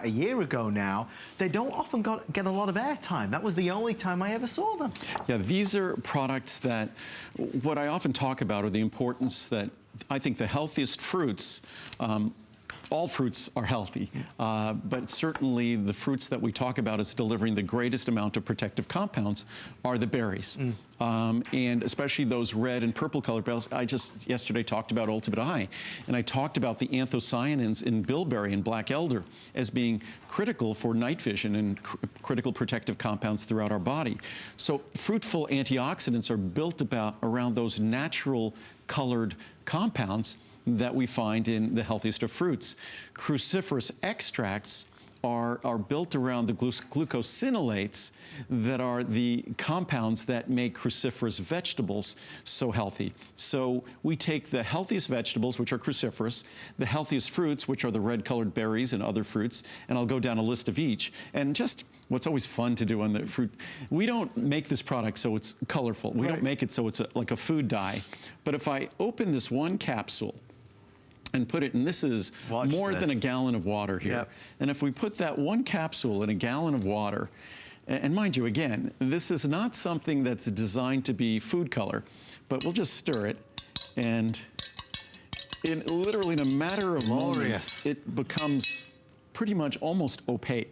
A year ago now, they don't often get a lot of airtime. That was the only time I ever saw them. Yeah, these are products that, what I often talk about are the importance that I think the healthiest fruits, all fruits are healthy, but certainly the fruits that we talk about as delivering the greatest amount of protective compounds are the berries. And especially those red and purple colored berries. I just yesterday talked about Ultimate Eye, and I talked about the anthocyanins in bilberry and black elder as being critical for night vision and critical protective compounds throughout our body. So fruitful antioxidants are built around those natural colored compounds that we find in the healthiest of fruits. Cruciferous extracts are built around the glucosinolates that are the compounds that make cruciferous vegetables so healthy. So we take the healthiest vegetables, which are cruciferous, the healthiest fruits, which are the red colored berries and other fruits, and I'll go down a list of each. And just what's always fun to do on the fruit, we don't make this product so it's colorful. We don't make it so it's like a food dye. But if I open this one capsule, and put it, and this is more than a gallon of water here. And if we put that one capsule in a gallon of water, and mind you, again, this is not something that's designed to be food color, but we'll just stir it, and literally in a matter of moments, it becomes pretty much almost opaque.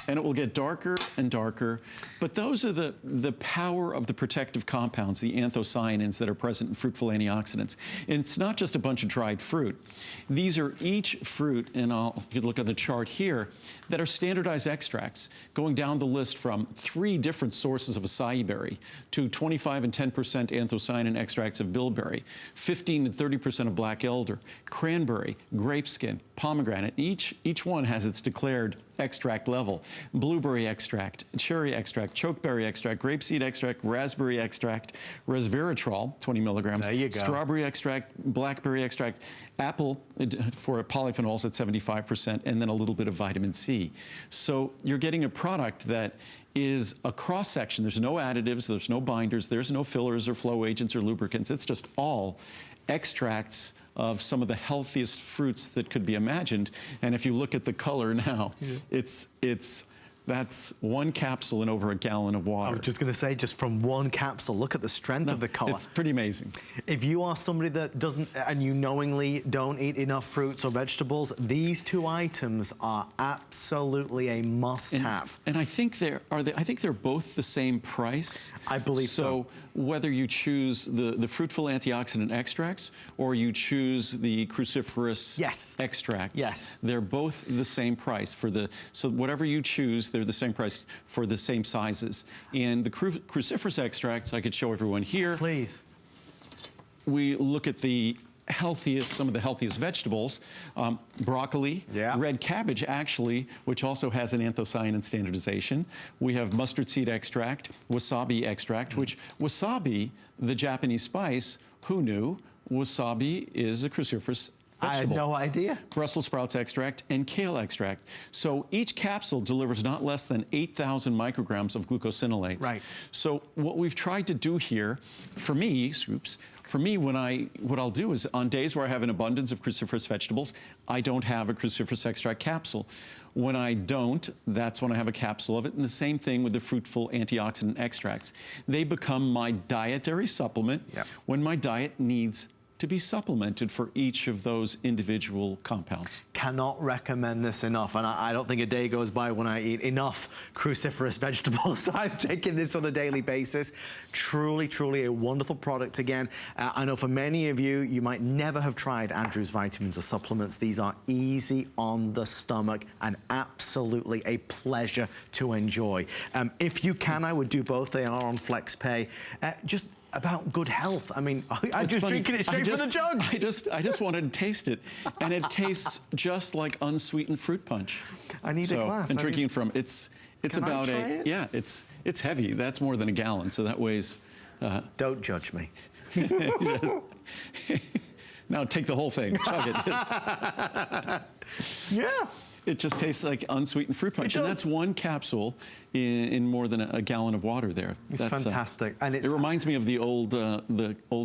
And it will get darker and darker. But those are the power of the protective compounds, the anthocyanins that are present in fruitful antioxidants. And it's not just a bunch of dried fruit. These are each fruit, and you can look at the chart here, that are standardized extracts, going down the list from 3 different sources of acai berry to 25 and 10% anthocyanin extracts of bilberry, 15 and 30% of black elder, cranberry, grape skin, pomegranate. Each one has its declared extract level. Blueberry extract, cherry extract, chokeberry extract, grapeseed extract, raspberry extract, resveratrol, 20 milligrams. There you go. Strawberry extract, blackberry extract, apple for polyphenols at 75%, and then a little bit of vitamin C. So you're getting a product that is a cross-section. There's no additives, there's no binders, there's no fillers or flow agents or lubricants. It's just all extracts of some of the healthiest fruits that could be imagined. And if you look at the color now, that's one capsule in over a gallon of water. I was just going to say, just from one capsule, look at the strength of the color. It's pretty amazing. If you are somebody that doesn't, and you knowingly don't eat enough fruits or vegetables, these 2 items are absolutely a must-have. And I think they're both the same price. I believe so. So whether you choose the fruitful antioxidant extracts or you choose the cruciferous extracts, they're both the same price so whatever you choose, they're the same price for the same sizes. And the cruciferous extracts, I could show everyone here. Please. We look at some of the healthiest vegetables, broccoli, red cabbage actually, which also has an anthocyanin standardization. We have mustard seed extract, wasabi extract, which wasabi, the Japanese spice, who knew? Wasabi is a cruciferous vegetable. I had no idea. Brussels sprouts extract and kale extract. So each capsule delivers not less than 8,000 micrograms of glucosinolates. So what we've tried to do here, for me, what I'll do is on days where I have an abundance of cruciferous vegetables, I don't have a cruciferous extract capsule. When I don't, that's when I have a capsule of it. And the same thing with the fruitful antioxidant extracts. They become my dietary supplement when my diet needs to be supplemented for each of those individual compounds. Cannot recommend this enough, and I don't think a day goes by when I eat enough cruciferous vegetables. So I'm taking this on a daily basis. Truly, truly a wonderful product again. I know for many of you, you might never have tried Andrew's vitamins or supplements. These are easy on the stomach and absolutely a pleasure to enjoy. If you can, I would do both. They are on FlexPay. Just about good health. I mean, I'm just drinking it straight from the jug. I just wanted to taste it, and it tastes just like unsweetened fruit punch. I need a glass. And drinking from it's about it's heavy. That's more than a gallon, so that weighs. Don't judge me. Now take the whole thing. Chug it. It just tastes like unsweetened fruit punch, and that's one capsule in more than a gallon of water there. It's fantastic. And it reminds me of the old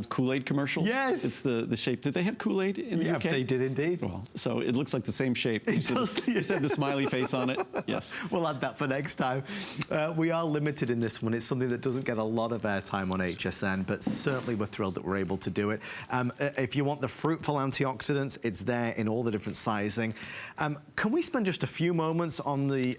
Kool-Aid commercials. Yes. It's the shape. Did they have Kool-Aid in the UK? Yeah, they did indeed. Well, so it looks like the same shape. It does. You said the smiley face on it. Yes. We'll add that for next time. We are limited in this one. It's something that doesn't get a lot of airtime on HSN, but certainly we're thrilled that we're able to do it. If you want the fruitful antioxidants, it's there in all the different sizing. Can we spend just a few moments on the